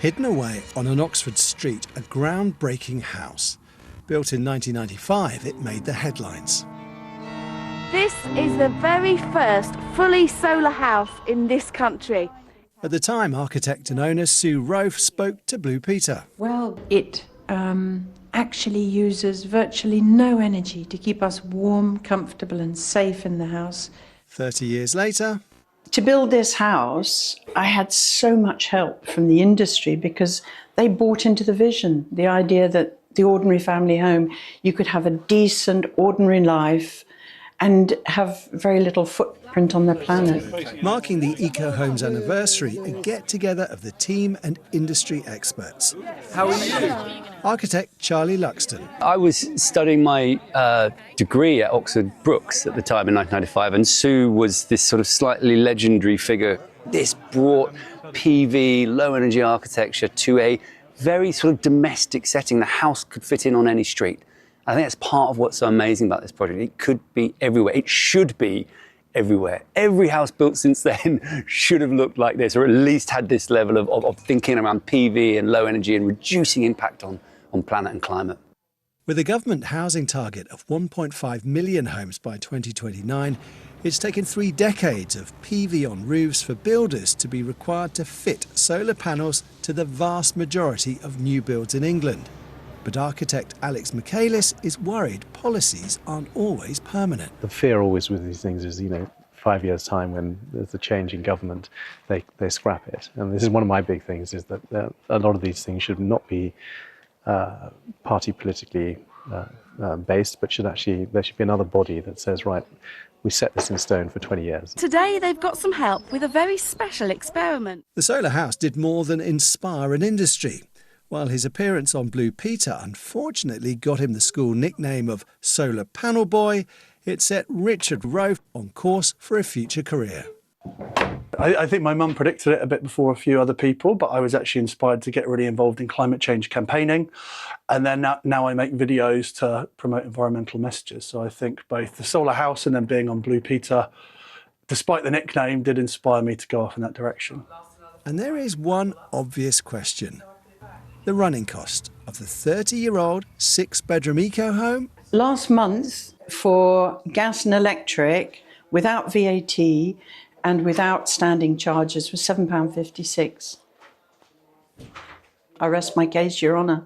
Hidden away on an Oxford street, a groundbreaking house. Built in 1995, it made the headlines. This is the very first fully solar house in this country. At the time, architect and owner Sue Rofe spoke to Blue Peter. Well, it actually uses virtually no energy to keep us warm, comfortable and safe in the house. 30 years later... To build this house, I had so much help from the industry because they bought into the vision, the idea that the ordinary family home, you could have a decent, ordinary life and have very little footprint on the planet. Marking the Ecohomes anniversary, a get-together of the team and industry experts. How are you? Architect Charlie Luxton. I was studying my degree at Oxford Brookes at the time in 1995, and Sue was this sort of slightly legendary figure. This brought PV, low-energy architecture to a very sort of domestic setting. The house could fit in on any street. I think that's part of what's so amazing about this project. It could be everywhere. It should be everywhere. Every house built since then should have looked like this, or at least had this level of thinking around PV and low energy and reducing impact on planet and climate. With a government housing target of 1.5 million homes by 2029, it's taken 3 decades of PV on roofs for builders to be required to fit solar panels to the vast majority of new builds in England. But architect Alex Michaelis is worried policies aren't always permanent. The fear always with these things is, 5 years' time when there's a change in government, they scrap it. And this is one of my big things, is that a lot of these things should not be party politically based, but there should be another body that says, right, we set this in stone for 20 years. Today they've got some help with a very special experiment. The solar house did more than inspire an industry. While his appearance on Blue Peter unfortunately got him the school nickname of Solar Panel Boy, it set Richard Rofe on course for a future career. I think my mum predicted it a bit before a few other people, but I was actually inspired to get really involved in climate change campaigning. And then now I make videos to promote environmental messages. So I think both the solar house and then being on Blue Peter, despite the nickname, did inspire me to go off in that direction. And there is one obvious question. The running cost of the 30-year-old 6-bedroom eco-home? Last month, for gas and electric, without VAT and without standing charges, was £7.56. I rest my case, Your Honour.